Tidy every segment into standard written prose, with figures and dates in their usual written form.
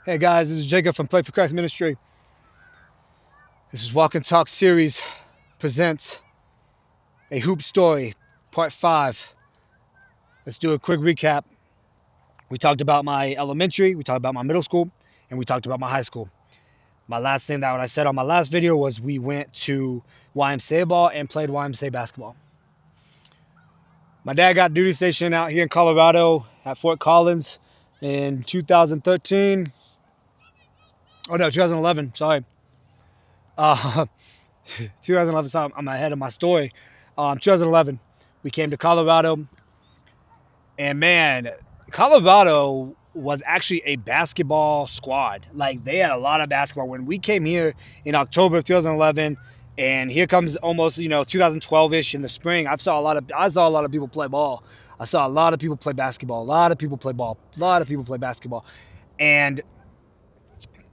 Hey guys, this is Jacob from Play for Christ Ministry. This is Walk and Talk series presents a hoop story, part 5. Let's do a quick recap. We talked about my elementary, we talked about my middle school, and we talked about my high school. My last thing that what I said on my last video was we went to YMCA ball and played YMCA basketball. My dad got duty stationed out here in Colorado at Fort Collins in 2013. Oh no, 2011. Sorry. Uh, 2011. So I'm ahead of my story. 2011, we came to Colorado, and man, Colorado was actually a basketball squad. Like they had a lot of basketball when we came here in October of 2011. And here comes almost 2012ish in the spring. I saw a lot of people play ball. I saw a lot of people play basketball. A lot of people play ball. A lot of people play basketball. And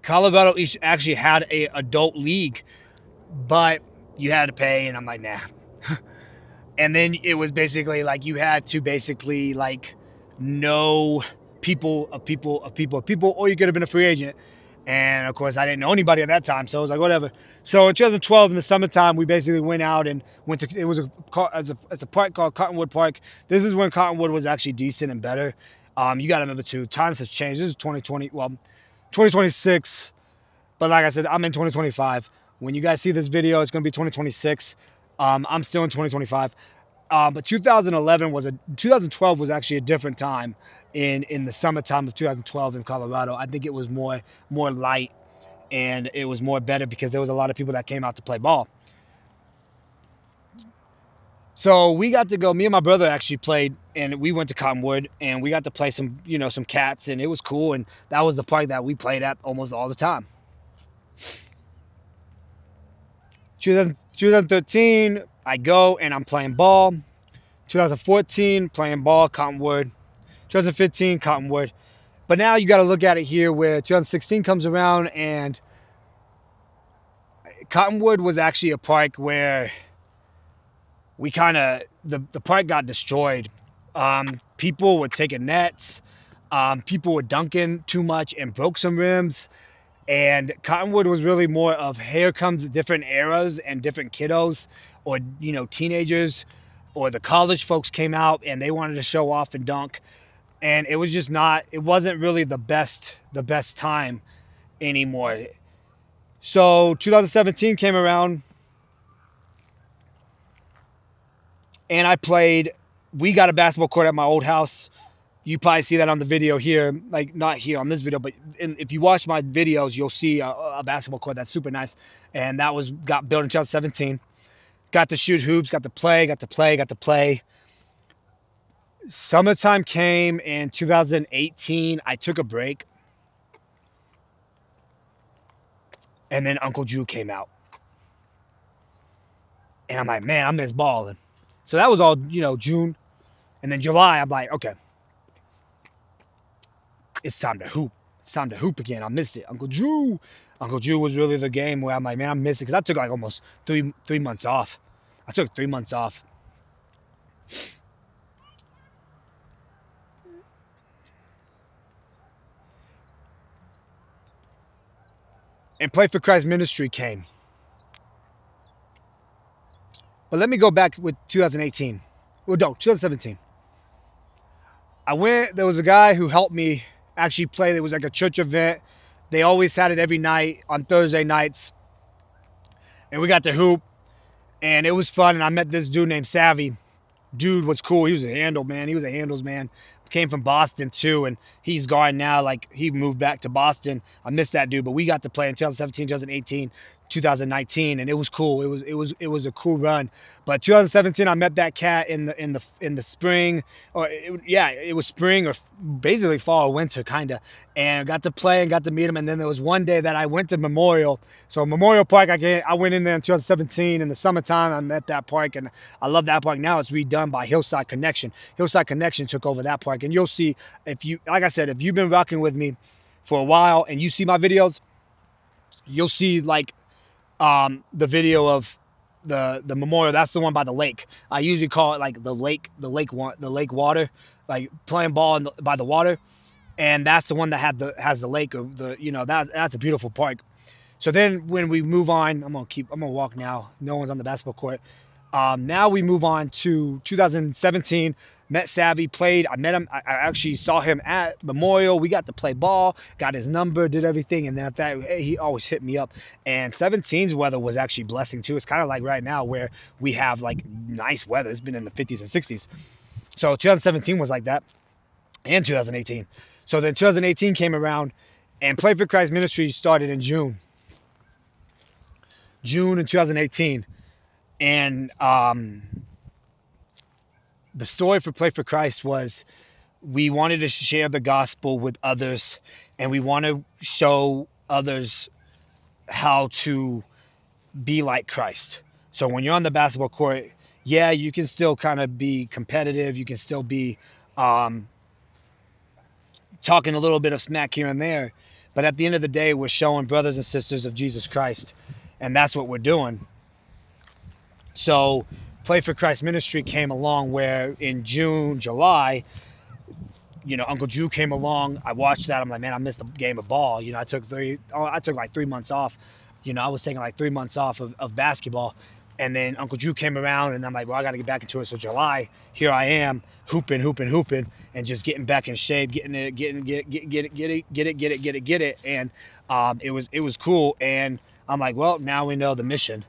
Colorado actually had a adult league, but you had to pay, and I'm like, nah. And then it was basically like you had to basically like know people, or you could have been a free agent. And of course, I didn't know anybody at that time, so I was like, whatever. So in 2012, in the summertime, we basically went out and went to. It was it's a park called Cottonwood Park. This is when Cottonwood was actually decent and better. You got to remember too, times have changed. This is 2020. Well, 2026. But like I said, I'm in 2025. When you guys see this video, it's going to be 2026. I'm still in 2025. But 2012 was actually a different time in the summertime of 2012 in Colorado. I think it was more light, and it was more better because there was a lot of people that came out to play ball. So we got to go. Me and my brother actually played, and we went to Cottonwood, and we got to play some cats, and it was cool. And that was the park that we played at almost all the time. 2013, I go and I'm playing ball. 2014, playing ball, Cottonwood. 2015, Cottonwood. But now you got to look at it here where 2016 comes around, and Cottonwood was actually a park where we kind of, the park got destroyed. People were taking nets. People were dunking too much and broke some rims. And Cottonwood was really more of here comes different eras and different kiddos or, teenagers or the college folks came out and they wanted to show off and dunk. And it was just not, it wasn't really the best time anymore. So 2017 came around and we got a basketball court at my old house. You probably see that on the video here, like not here on this video, but if you watch my videos, you'll see a basketball court that's super nice. And that got built in 2017. Got to shoot hoops, got to play. Summertime came in 2018. I took a break. And then Uncle Drew came out. And I'm like, man, I miss balling. So that was all, June. And then July, I'm like, okay, it's time to hoop. It's time to hoop again. I missed it. Uncle Drew was really the game where I'm like, man, I miss it. Because I took like almost three months off. I took 3 months off. And Play for Christ Ministry came. But let me go back with 2018. Well, no, 2017. There was a guy who helped me actually play. It was like a church event. They always had it every night on Thursday nights. And we got to hoop. And it was fun. And I met this dude named Savvy. Dude was cool. He was a handle man. He was a handles man. Came from Boston too, and he's gone now. Like he moved back to Boston. I missed that dude, but we got to play in 2017, 2018, 2019, and it was cool. It was a cool run. But 2017, I met that cat in the spring, it was spring or basically fall or winter kind of, and got to play and got to meet him. And then there was one day that I went to Memorial. So Memorial Park, I went in there in 2017 in the summertime. I met that park, and I love that park. Now it's redone by Hillside Connection. Hillside Connection took over that park, and you'll see if you've been rocking with me for a while and you see my videos, you'll see like the video of the Memorial. That's the one by the lake. I usually call it like the lake water, like playing ball by the water. and that's the one that has the lake of the, that's a beautiful park. So then when we move on, I'm gonna walk now. No one's on the basketball court. Now we move on to 2017. Met Savvy, played. I met him. I actually saw him at Memorial. We got to play ball, got his number, did everything. And then after that, he always hit me up. And 17's weather was actually a blessing too. It's kind of like right now where we have like nice weather. It's been in the 50s and 60s. So 2017 was like that, and 2018. So then 2018 came around, and Play for Christ Ministry started in June in 2018. And the story for Play for Christ was we wanted to share the gospel with others, and we want to show others how to be like Christ. So when you're on the basketball court, yeah, you can still kind of be competitive. You can still be talking a little bit of smack here and there. But at the end of the day, we're showing brothers and sisters of Jesus Christ. And that's what we're doing. So Play for Christ Ministry came along where in June, July, Uncle Drew came along. I watched that. I'm like, man, I missed the game of ball. I took like 3 months off. I was taking like 3 months off of basketball. And then Uncle Drew came around, and I'm like, well, I got to get back into it. So July, here I am, hooping, and just getting back in shape, getting it. And it was cool. And I'm like, well, now we know the mission.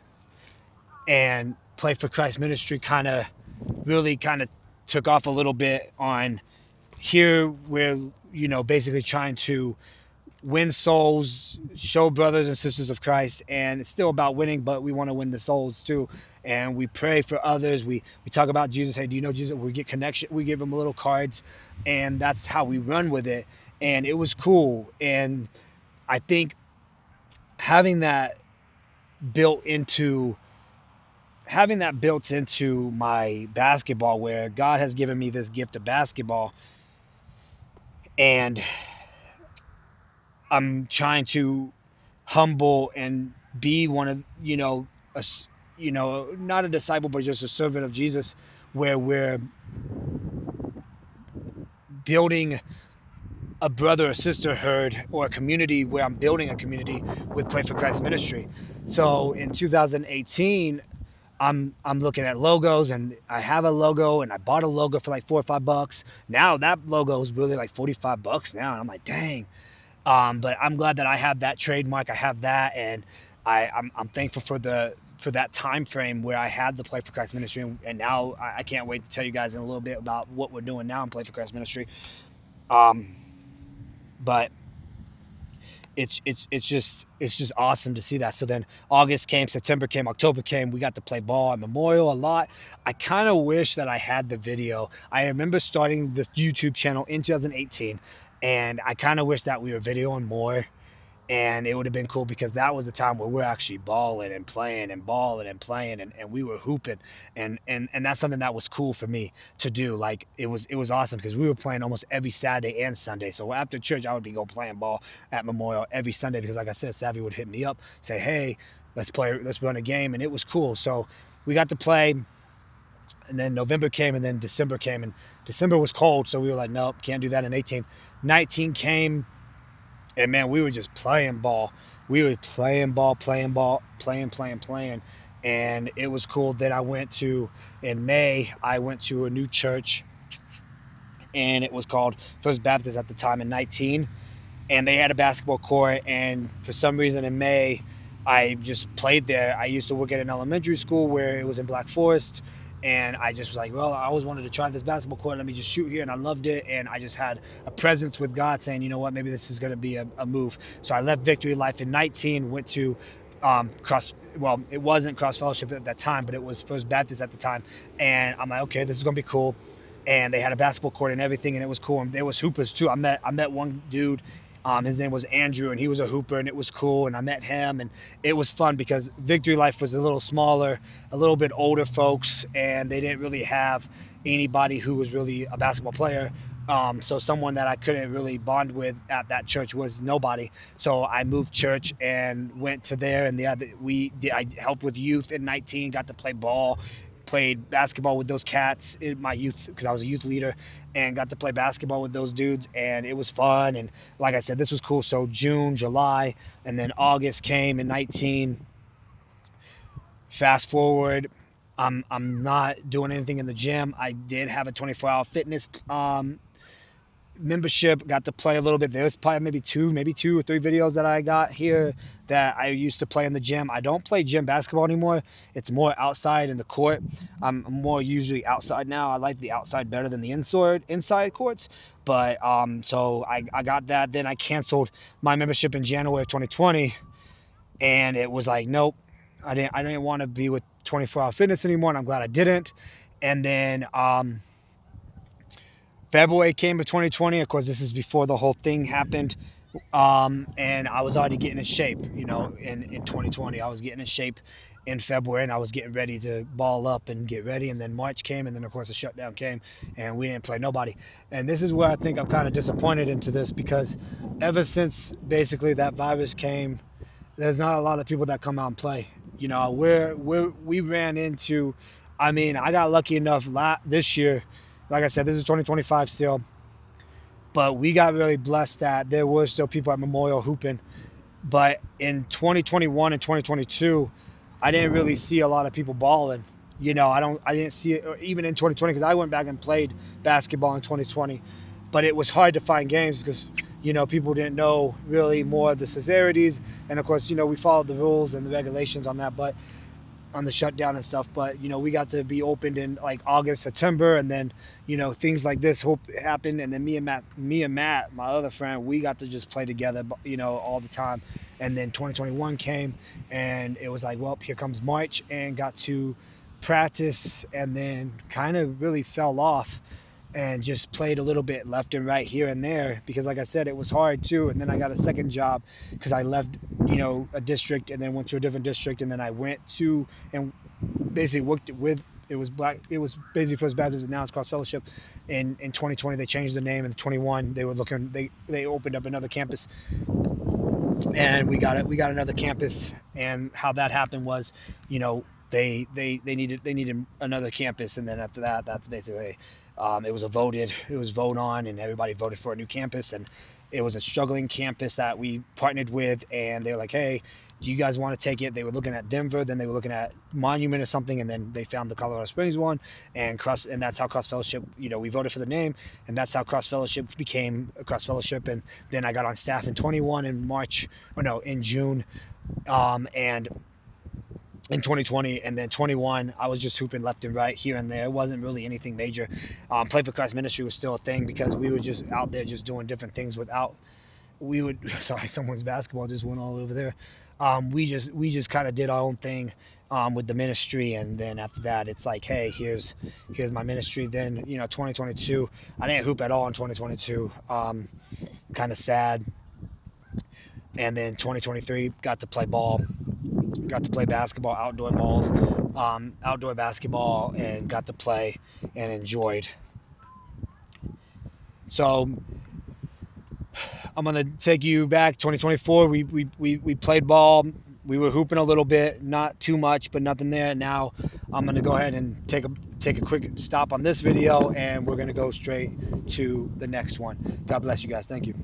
And Play for Christ Ministry really took off a little bit on here. We're, basically trying to win souls, show brothers and sisters of Christ, and it's still about winning, but we want to win the souls too. And we pray for others. We talk about Jesus. Hey, do you know Jesus? We get connection. We give them little cards, and that's how we run with it. And it was cool. And I think having that built into my basketball, where God has given me this gift of basketball, and I'm trying to humble and be one of, not a disciple, but just a servant of Jesus, where we're building a brother or sisterhood, or a community, where I'm building a community with Play for Christ Ministry. So in 2018, I'm looking at logos, and I have a logo, and I bought a logo for like $4 or $5. Now that logo is really like $45 now, and I'm like, dang. But I'm glad that I have that trademark. I have that, and I'm thankful for that time frame where I had the Play for Christ Ministry, and now I can't wait to tell you guys in a little bit about what we're doing now in Play for Christ Ministry. But it's just awesome to see that. So then August came, September came, October came. We got to play ball at Memorial a lot. I kind of wish that I had the video. I remember starting the YouTube channel in 2018. And I kind of wish that we were videoing more, and it would have been cool, because that was the time where we're actually balling and playing and and we were hooping, and that's something that was cool for me to do. Like it was awesome, because we were playing almost every Saturday and Sunday. So after church, I would be playing ball at Memorial every Sunday, because like I said, Savvy would hit me up, say, hey, let's run a game, and it was cool. So we got to play. And then November came, and then December came, and December was cold, so we were like, nope, can't do that in 18. 19 came, and man, we were just playing ball. We were playing ball, playing, and it was cool. Then in May, I went to a new church, and it was called First Baptist at the time in 19, and they had a basketball court, and for some reason in May, I just played there. I used to work at an elementary school where it was in Black Forest, and I just was like, well, I always wanted to try this basketball court. Let me just shoot here. And I loved it. And I just had a presence with God saying, you know what, maybe this is going to be a move. So I left Victory Life in 19, went to it wasn't Cross Fellowship at that time, but it was First Baptist at the time. And I'm like, okay, this is going to be cool. And they had a basketball court and everything, and it was cool. And there was hoopers too. I met one dude. His name was Andrew, and he was a hooper, and it was cool. And I met him, and it was fun, because Victory Life was a little smaller, a little bit older folks, and they didn't really have anybody who was really a basketball player. So someone that I couldn't really bond with at that church was nobody. So I moved church and went to there, and I helped with youth in 19, got to play ball, played basketball with those cats in my youth, because I was a youth leader. and got to play basketball with those dudes, and it was fun. And like I said, this was cool. So June, July, and then August came in 19. Fast forward, I'm not doing anything in the gym. I did have a 24-hour fitness membership. Got to play a little bit. There's probably maybe two or three videos that I got here that I used to play in the gym. I don't play gym basketball anymore. It's more outside in the court. I'm more usually outside now. I like the outside better than the inside courts. But so I got that. Then I canceled my membership in January of 2020, and it was like, nope, I didn't want to be with 24-hour fitness anymore, and I'm glad I didn't. And then February came of 2020. Of course, this is before the whole thing happened. And I was already getting in shape, in 2020. I was getting in shape in February, and I was getting ready to ball up and get ready. And then March came, and then, of course, the shutdown came, and we didn't play nobody. And this is where I think I'm kind of disappointed into this, because ever since basically that virus came, there's not a lot of people that come out and play. We ran into, I got lucky enough this year. Like I said, this is 2025 still, but we got really blessed that there were still people at Memorial hooping. But in 2021 and 2022, I didn't really see a lot of people balling. I didn't see it even in 2020, because I went back and played basketball in 2020, but it was hard to find games because people didn't know really more of the severities. And of course, we followed the rules and the regulations on that, but on the shutdown and stuff. But we got to be opened in like August, September, and then things like this happened. And then me and Matt, my other friend, we got to just play together, all the time. And then 2021 came, and it was like, well, here comes March, and got to practice, and then kind of really fell off and just played a little bit left and right here and there, because like I said, it was hard too. And then I got a second job because I left a district and then went to a different district, and then I went to and basically worked with, it was basically First Baptist, and now it's Cross Fellowship. In 2020 they changed the name, and in 21 they opened up another campus, and we got another campus. And how that happened was, they needed another campus, and then after that, that's basically it was voted on, and everybody voted for a new campus. And it was a struggling campus that we partnered with, and they were like, hey, do you guys want to take it? They were looking at Denver, then they were looking at Monument or something, and then they found the Colorado Springs one, and that's how Cross Fellowship, we voted for the name, and that's how Cross Fellowship became Cross Fellowship. And then I got on staff in 21 in June, and in 2020, and then 21, I was just hooping left and right here and there. It wasn't really anything major. Play for Christ ministry was still a thing, because we were just out there just doing different things sorry, someone's basketball just went all over there. We just kind of did our own thing with the ministry, and then after that, it's like, hey, here's my ministry. Then 2022, I didn't hoop at all in 2022. Kind of sad. And then 2023, got to play ball. Got to play basketball, outdoor basketball, and got to play and enjoyed. So I'm gonna take you back. 2024, we played ball. We were hooping a little bit, not too much, but nothing there. Now I'm gonna go ahead and take a quick stop on this video, and we're gonna go straight to the next one. God bless you guys. Thank you.